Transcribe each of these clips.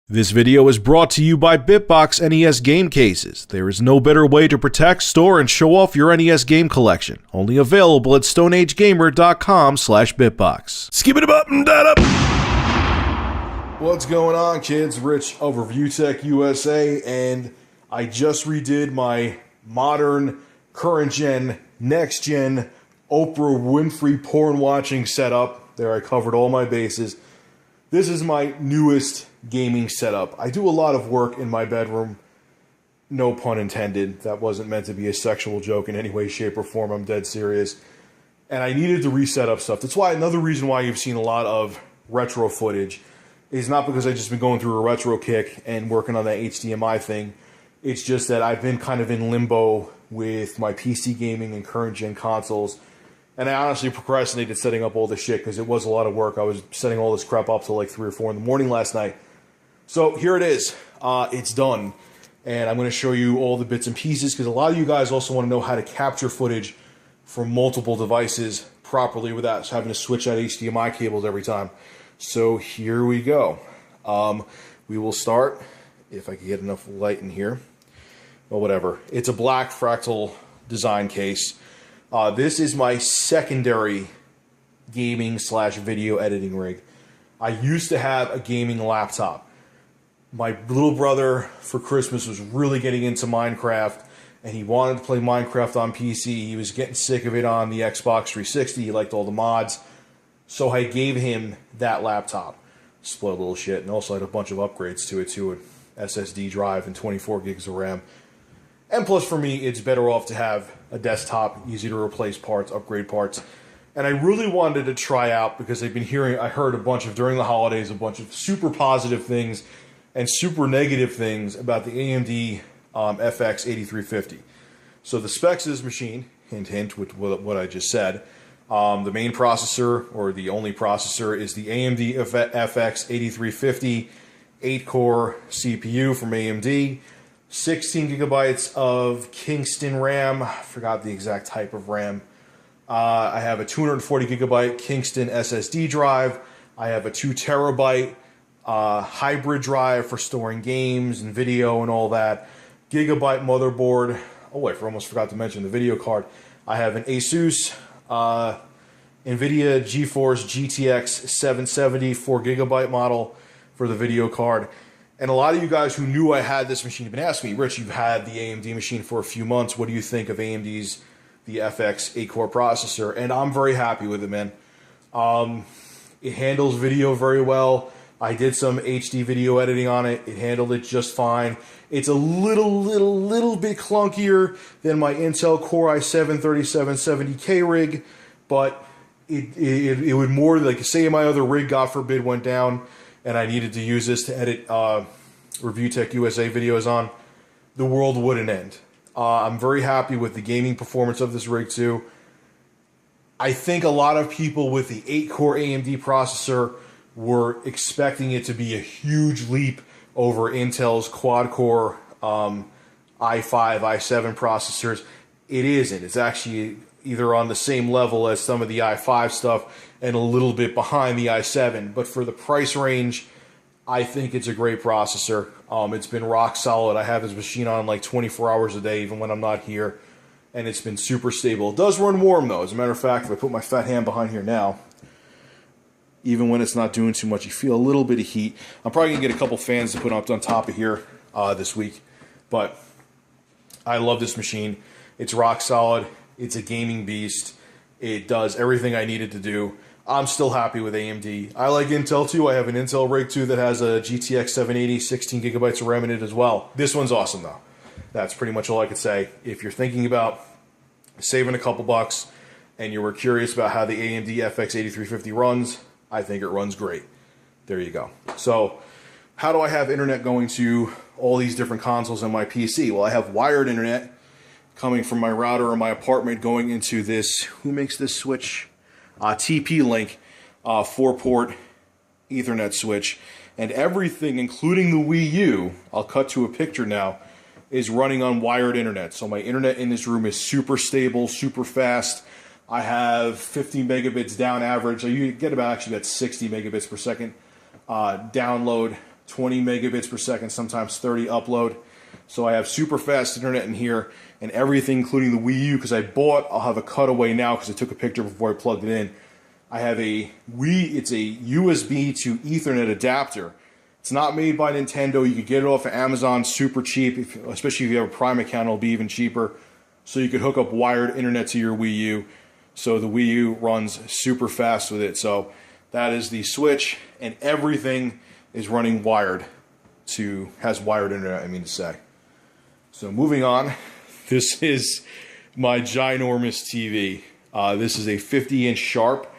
This video is brought to you by Bitbox NES game cases. There is no better way to protect, store, and show off your NES game collection. Only available at StoneAgeGamer.com/Bitbox. Skip it up and that up. What's going on, kids? Rich of ReviewTech USA, and I just redid my modern, current gen, next gen Oprah Winfrey porn watching setup. There, I covered all my bases. This is my newest gaming setup. I do a lot of work in my bedroom. No pun intended. That wasn't meant to be a sexual joke in any way, shape, or form. I'm dead serious. And I needed to reset up stuff. That's why another reason why you've seen a lot of retro footage is not because I've just been going through a retro kick and working on that HDMI thing. It's just that I've been kind of in limbo with my PC gaming and current gen consoles. And I honestly procrastinated setting up all this shit because it was a lot of work. I was setting all this crap up till like 3 or 4 in the morning last night. So here it is. It's done. And I'm going to show you all the bits and pieces because a lot of you guys also want to know how to capture footage from multiple devices properly without having to switch out HDMI cables every time. So here we go. We will start, if I can get enough light in here. Well, whatever. It's a black fractal design case. This is my secondary gaming / video editing rig. I used to have a gaming laptop. My little brother for Christmas was really getting into Minecraft, and he wanted to play Minecraft on PC. He was getting sick of it on the Xbox 360. He liked all the mods. So I gave him that laptop. Spoiled little shit, and also had a bunch of upgrades to it too, an SSD drive and 24 gigs of RAM. And plus, for me, it's better off to have a desktop, easy to replace parts, upgrade parts. And I really wanted to try out, because I heard a bunch of, during the holidays, a bunch of super positive things and super negative things about the AMD FX 8350. So the specs of this machine, hint, hint, with what I just said, the main processor, or the only processor, is the AMD FX 8350 8-core CPU from AMD. 16 gigabytes of Kingston RAM. I forgot the exact type of RAM. I have a 240 gigabyte Kingston SSD drive. I have a 2 terabyte hybrid drive for storing games and video and all that. Gigabyte motherboard. Oh, I almost forgot to mention the video card. I have an Asus NVIDIA GeForce GTX 770 4 gigabyte model for the video card. And a lot of you guys who knew I had this machine have been asking me, Rich, you've had the AMD machine for a few months. What do you think of AMD's, the FX 8-core processor? And I'm very happy with it, man. It handles video very well. I did some HD video editing on it. It handled it just fine. It's a little bit clunkier than my Intel Core i7 3770K rig, but it would more, like, say my other rig, God forbid, went down, and I needed to use this to edit ReviewTech USA videos on, the world wouldn't end. I'm very happy with the gaming performance of this rig too. I think a lot of people with the 8-core AMD processor were expecting it to be a huge leap over Intel's quad-core i5, i7 processors. It isn't. It's actually either on the same level as some of the i5 stuff and a little bit behind the i7. But for the price range, I think it's a great processor. It's been rock solid. I have this machine on like 24 hours a day, even when I'm not here, and it's been super stable. It does run warm, though. As a matter of fact, if I put my fat hand behind here now, even when it's not doing too much, you feel a little bit of heat. I'm probably going to get a couple fans to put up on top of here this week, but I love this machine. It's rock solid. It's a gaming beast. It does everything I needed to do. I'm still happy with AMD. I like Intel too. I have an Intel rig too that has a GTX 780, 16 gigabytes of RAM in it as well. This one's awesome though. That's pretty much all I could say. If you're thinking about saving a couple bucks and you were curious about how the AMD FX 8350 runs, I think it runs great. There you go. So how do I have internet going to all these different consoles on my PC? Well, I have wired internet coming from my router in my apartment going into this, who makes this switch? TP-Link 4-port Ethernet switch. And everything, including the Wii U, I'll cut to a picture now, is running on wired internet. So my internet in this room is super stable, super fast. I have 50 megabits down average. So you get about 60 megabits per second download 20 megabits per second, sometimes 30 upload. So I have super fast internet in here, and everything including the Wii U, because I'll have a cutaway now because I took a picture before I plugged it in. I have it's a USB to Ethernet adapter. It's not made by Nintendo. You can get it off of Amazon super cheap, especially if you have a Prime account, it'll be even cheaper. So you could hook up wired internet to your Wii U. So the Wii U runs super fast with it. So that is the Switch, and everything is running wired has wired internet, I mean to say. So moving on, this is my ginormous TV. This is a 50-inch Sharp.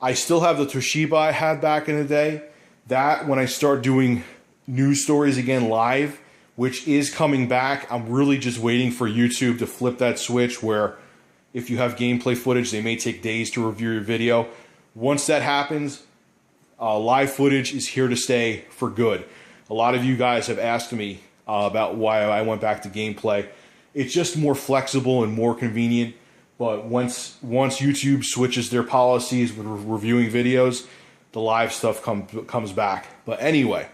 I still have the Toshiba I had back in the day. That, when I start doing news stories again live, which is coming back, I'm really just waiting for YouTube to flip that switch where if you have gameplay footage, they may take days to review your video. Once that happens, live footage is here to stay for good. A lot of you guys have asked me about why I went back to gameplay. It's just more flexible and more convenient. But once YouTube switches their policies with reviewing videos, the live stuff comes back. But anyway,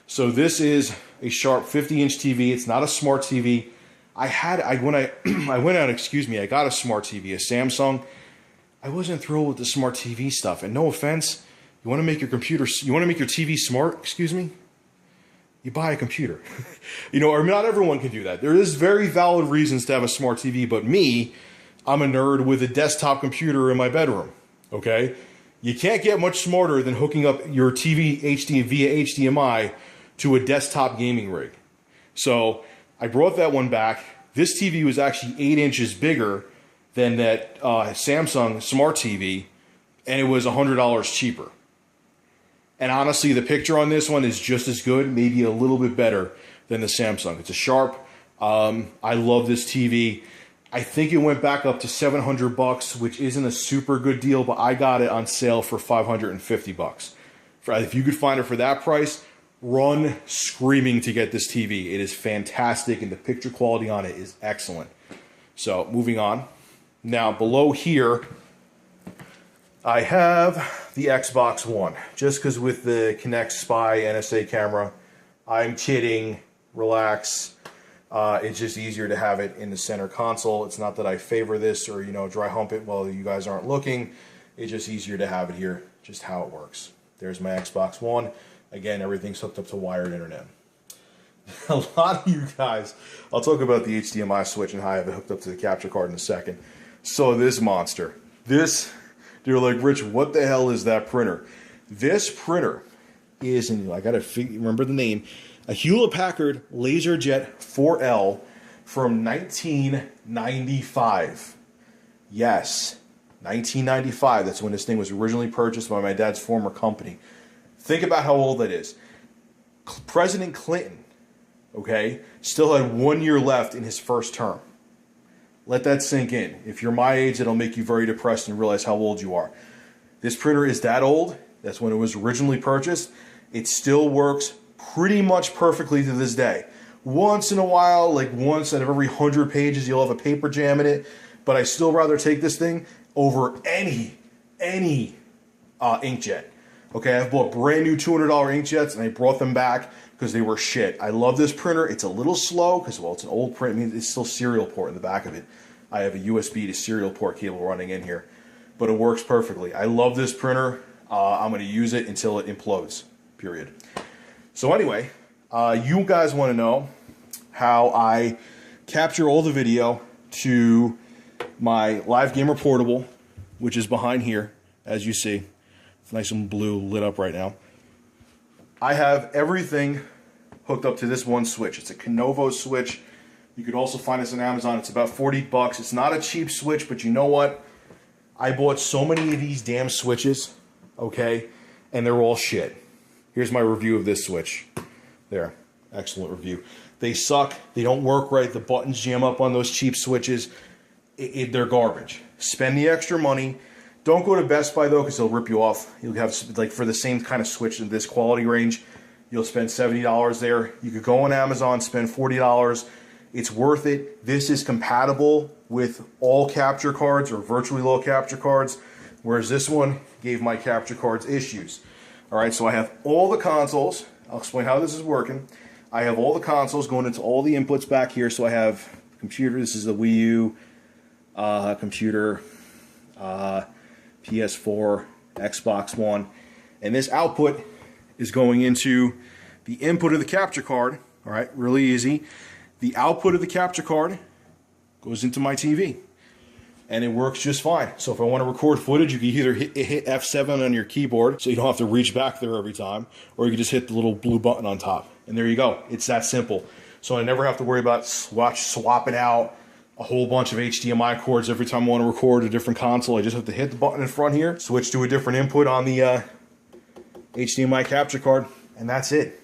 so this is a Sharp 50-inch TV. It's not a smart TV. When I went out, I got a smart TV, a Samsung. I wasn't thrilled with the smart TV stuff. And no offense, you want to make your TV smart, you buy a computer. Or not everyone can do that. There is very valid reasons to have a smart TV, but me, I'm a nerd with a desktop computer in my bedroom, okay? You can't get much smarter than hooking up your TV via HDMI to a desktop gaming rig. So I brought that one back. This TV was actually 8 inches bigger than that Samsung Smart TV, and it was $100 cheaper. And honestly, the picture on this one is just as good, maybe a little bit better than the Samsung. It's a Sharp. I love this TV. I think it went back up to $700, which isn't a super good deal, but I got it on sale for $550. If you could find it for that price, run screaming to get this TV. It is fantastic, and the picture quality on it is excellent. So, moving on. Now, below here, I have the Xbox One. Just because with the Kinect Spy NSA camera, I'm kidding, relax. It's just easier to have it in the center console. It's not that I favor this or, dry hump it while you guys aren't looking. It's just easier to have it here, just how it works. There's my Xbox One. Again, everything's hooked up to wired internet. A lot of you guys, I'll talk about the HDMI switch and how I have it hooked up to the capture card in a second. So this monster, you're like, Rich, what the hell is that printer? This printer is, and I gotta remember the name, a Hewlett-Packard LaserJet 4L from 1995. Yes, 1995. That's when this thing was originally purchased by my dad's former company. Think about how old that is. President Clinton, okay, still had 1 year left in his first term. Let that sink in. If you're my age, it'll make you very depressed and realize how old you are. This printer is that old. That's when it was originally purchased. It still works pretty much perfectly to this day. Once in a while, like once out of every 100 pages, you'll have a paper jam in it. But I still rather take this thing over any inkjet. Okay, I've bought brand new $200 inkjets, and I brought them back because they were shit. I love this printer. It's a little slow because, well, it's an old print. I mean, it's still serial port in the back of it. I have a USB to serial port cable running in here, but it works perfectly. I love this printer. I'm going to use it until it implodes, period. So anyway, you guys want to know how I capture all the video to my Live Gamer Portable, which is behind here, as you see. It's nice and blue, lit up right now. I have everything hooked up to this one switch. It's a Kenovo switch. You could also find this on Amazon. It's about $40. It's not a cheap switch, but you know what? I bought so many of these damn switches, okay, and they're all shit. Here's my review of this switch. There, excellent review. They suck. They don't work right. The buttons jam up on those cheap switches. They're garbage. Spend the extra money. Don't go to Best Buy, though, because they'll rip you off. You'll have, like, for the same kind of switch in this quality range, you'll spend $70 there. You could go on Amazon, spend $40. It's worth it. This is compatible with all capture cards or virtually all capture cards, whereas this one gave my capture cards issues. All right, so I have all the consoles. I'll explain how this is working. I have all the consoles going into all the inputs back here. So I have computer. This is the Wii U, computer, PS4, Xbox One. And this output is going into the input of the capture card. All right, really easy. The output of the capture card goes into my TV. And it works just fine. So if I want to record footage, you can either hit F7 on your keyboard so you don't have to reach back there every time, or you can just hit the little blue button on top. And there you go. It's that simple. So I never have to worry about swapping out a whole bunch of HDMI cords every time I want to record a different console. I just have to hit the button in front here, switch to a different input on the HDMI capture card, and that's it.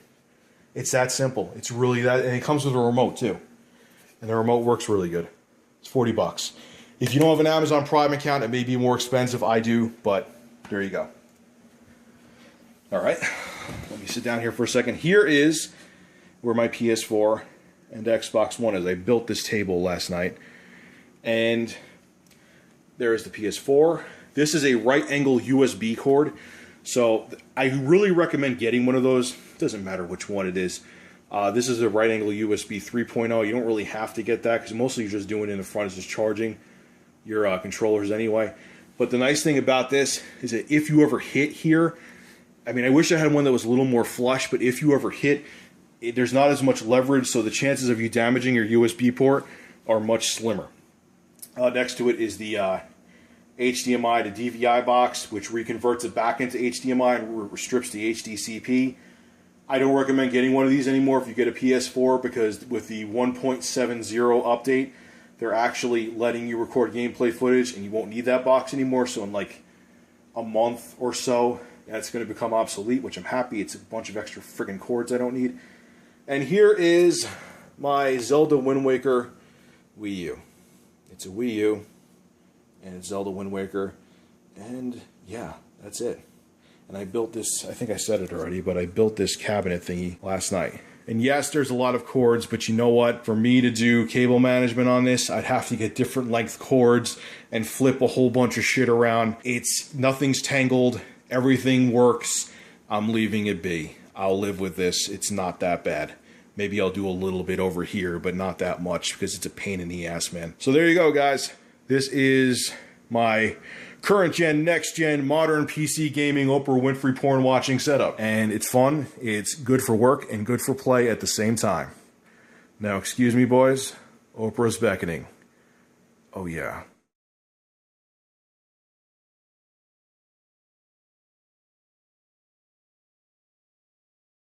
It's that simple. It's really that, and it comes with a remote too. And the remote works really good. It's 40 bucks. If you don't have an Amazon Prime account, it may be more expensive. I do, but there you go. All right, let me sit down here for a second. Here is where my PS4 and Xbox One is. I built this table last night, and there is the PS4. This is a right angle USB cord, so I really recommend getting one of those. It doesn't matter which one it is. This is a right angle USB 3.0. You don't really have to get that because mostly you're just doing it in the front is just charging your controllers anyway. But the nice thing about this is that if you ever hit here, I mean, I wish I had one that was a little more flush, but if you ever hit, there's not as much leverage, so the chances of you damaging your USB port are much slimmer. Next to it is the HDMI to DVI box, which reconverts it back into HDMI and strips the HDCP. I don't recommend getting one of these anymore if you get a PS4, because with the 1.70 update, they're actually letting you record gameplay footage, and you won't need that box anymore. So in like a month or so, that's going to become obsolete, which I'm happy. It's a bunch of extra friggin' cords I don't need. And here is my Zelda Wind Waker Wii U. It's a Wii U, and it's Zelda Wind Waker, and yeah, that's it. And I built this, I think I said it already, but I built this cabinet thingy last night. And yes, there's a lot of cords, but you know what? For me to do cable management on this, I'd have to get different length cords and flip a whole bunch of shit around. Nothing's tangled, everything works. I'm leaving it be. I'll live with this. It's not that bad. Maybe I'll do a little bit over here, but not that much because it's a pain in the ass, man. So there you go, guys. This is my current gen, next gen, modern PC gaming, Oprah Winfrey porn watching setup. And it's fun, it's good for work, and good for play at the same time. Now, excuse me, boys. Oprah's beckoning. Oh, yeah.